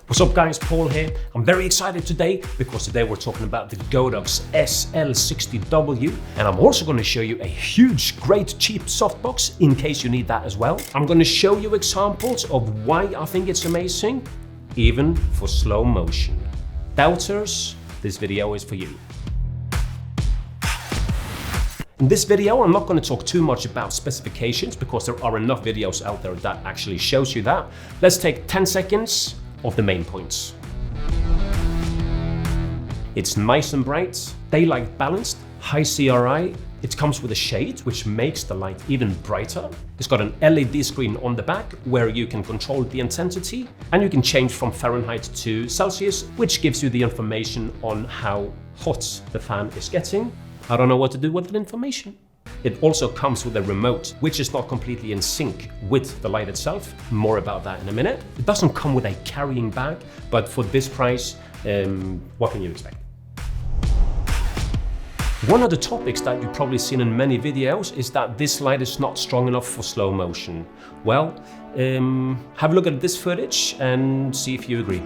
What's up guys, Paul here. I'm very excited today because today we're talking about the GODOX SL-60W, and I'm also going to show you a huge, great, cheap softbox in case you need that as well. I'm going to show you examples of why I think it's amazing, even for slow motion. Doubters, this video is for you. In this video, I'm not going to talk too much about specifications because there are enough videos out there that actually shows you that. Let's take 10 seconds of the main points. It's nice and bright, daylight balanced, high CRI. It comes with a shade, which makes the light even brighter. It's got an LED screen on the back where you can control the intensity, and you can change from Fahrenheit to Celsius, which gives you the information on how hot the fan is getting. I don't know what to do with that information. It also comes with a remote, which is not completely in sync with the light itself. More about that in a minute. It doesn't come with a carrying bag, but for this price, what can you expect? One of the topics that you've probably seen in many videos is that this light is not strong enough for slow motion. Well, have a look at this footage and see if you agree.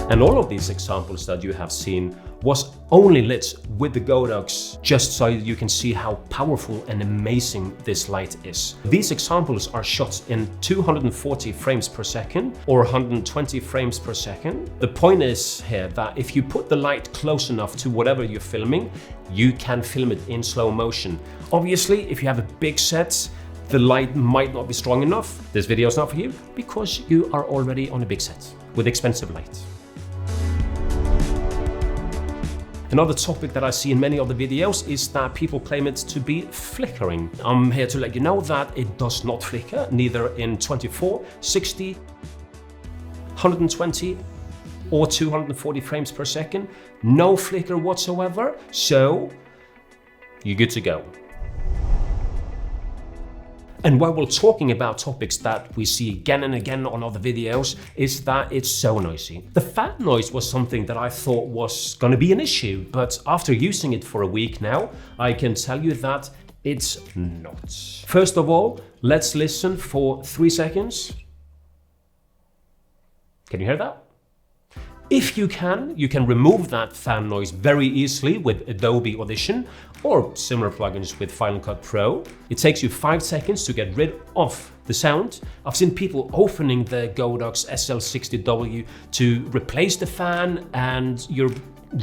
And all of these examples that you have seen was only lit with the GODOX, just so you can see how powerful and amazing this light is. These examples are shot in 240 frames per second or 120 frames per second. The point is here that if you put the light close enough to whatever you're filming, you can film it in slow motion. Obviously, if you have a big set, the light might not be strong enough. This video is not for you because you are already on a big set with expensive light. Another topic that I see in many of the videos is that people claim it to be flickering. I'm here to let you know that it does not flicker, neither in 24, 60, 120 or 240 frames per second. No flicker whatsoever, so you're good to go. And while we're talking about topics that we see again and again on other videos, is that it's so noisy. The fan noise was something that I thought was going to be an issue, but after using it for a week now, I can tell you that it's not. First of all, let's listen for 3 seconds. Can you hear that? If you can remove that fan noise very easily with Adobe Audition or similar plugins with Final Cut Pro. It takes you 5 seconds to get rid of the sound. I've seen people opening the GODOX SL-60W to replace the fan, and you're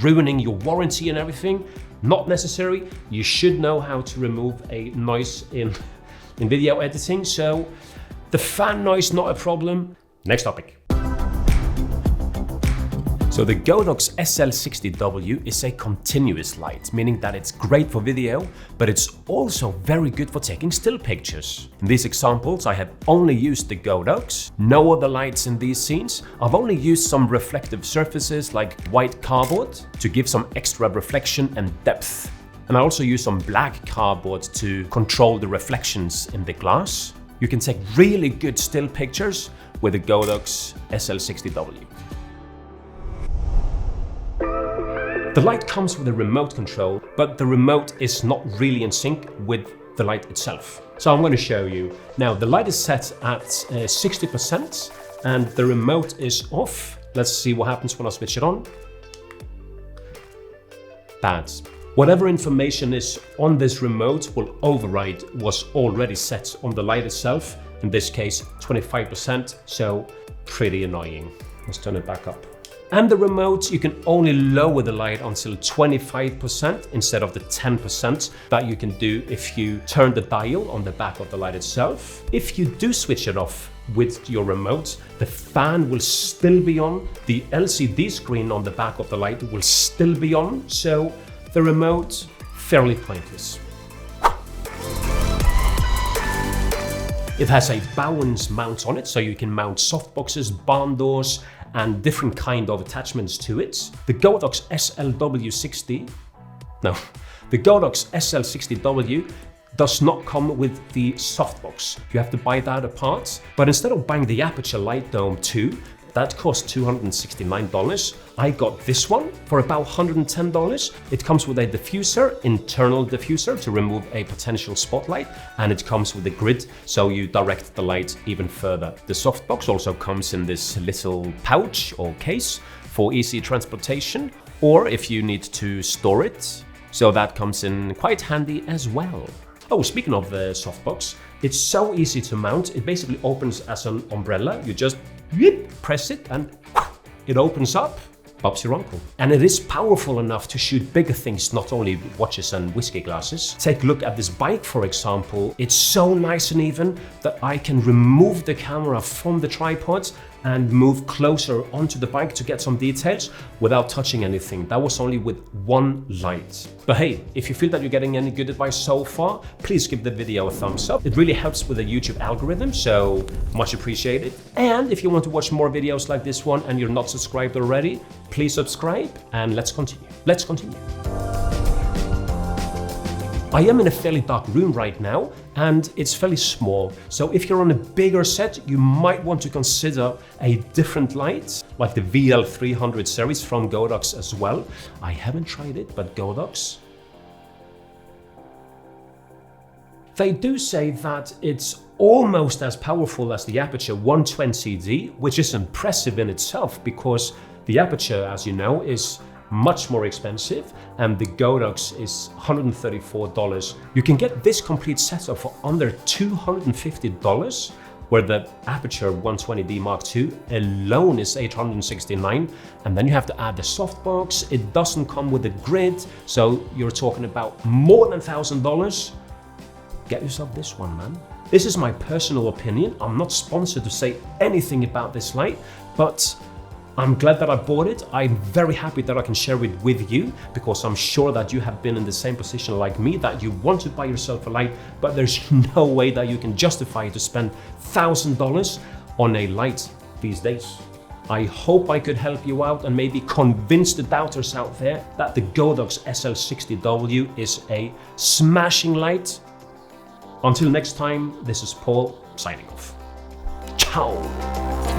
ruining your warranty and everything. Not necessary. You should know how to remove a noise in video editing. So the fan noise, not a problem. Next topic. So the GODOX SL-60W is a continuous light, meaning that it's great for video, but it's also very good for taking still pictures. In these examples, I have only used the GODOX, no other lights in these scenes. I've only used some reflective surfaces like white cardboard to give some extra reflection and depth. And I also use some black cardboard to control the reflections in the glass. You can take really good still pictures with the GODOX SL-60W. The light comes with a remote control, but the remote is not really in sync with the light itself. So I'm going to show you. Now the light is set at 60% and the remote is off. Let's see what happens when I switch it on. Bad. Whatever information is on this remote will override what's already set on the light itself. In this case, 25%, so pretty annoying. Let's turn it back up. And the remote, you can only lower the light until 25% instead of the 10% that you can do if you turn the dial on the back of the light itself. If you do switch it off with your remote, the fan will still be on, the LCD screen on the back of the light will still be on, so the remote, fairly pointless. It has a balance mount on it, so you can mount softboxes, barn doors, and different kind of attachments to it. The GODOX SL-60W does not come with the softbox. You have to buy that apart. But instead of buying the aperture light dome too, that cost $269. I got this one for about $110. It comes with a diffuser, internal diffuser to remove a potential spotlight, and it comes with a grid so you direct the light even further. The softbox also comes in this little pouch or case for easy transportation, or if you need to store it. So that comes in quite handy as well. Oh, speaking of the softbox, it's so easy to mount. It basically opens as an umbrella. You just press it and it opens up. Bob's your uncle. And it is powerful enough to shoot bigger things, not only watches and whiskey glasses. Take a look at this bike, for example. It's so nice and even that I can remove the camera from the tripod and move closer onto the bike to get some details without touching anything. That was only with one light. But hey, if you feel that you're getting any good advice so far, please give the video a thumbs up. It really helps with the YouTube algorithm, so much appreciated. And if you want to watch more videos like this one and you're not subscribed already, please subscribe and let's continue. Let's continue. I am in a fairly dark room right now, and it's fairly small. So if you're on a bigger set, you might want to consider a different light, like the VL300 series from GODOX as well. I haven't tried it, but GODOX. They do say that it's almost as powerful as the Aperture 120D, which is impressive in itself because the Aperture, as you know, is much more expensive, and the GODOX is $134. You can get this complete setup for under $250, where the Aperture 120D Mark II alone is $869, and then you have to add the softbox. It doesn't come with a grid, so you're talking about more than $1,000. Get yourself this one, man. This is my personal opinion. I'm not sponsored to say anything about this light, but I'm glad that I bought it. I'm very happy that I can share it with you, because I'm sure that you have been in the same position like me, that you want to buy yourself a light, but there's no way that you can justify to spend $1,000 on a light these days. I hope I could help you out and maybe convince the doubters out there that the GODOX SL-60W is a smashing light. Until next time, this is Paul signing off. Ciao!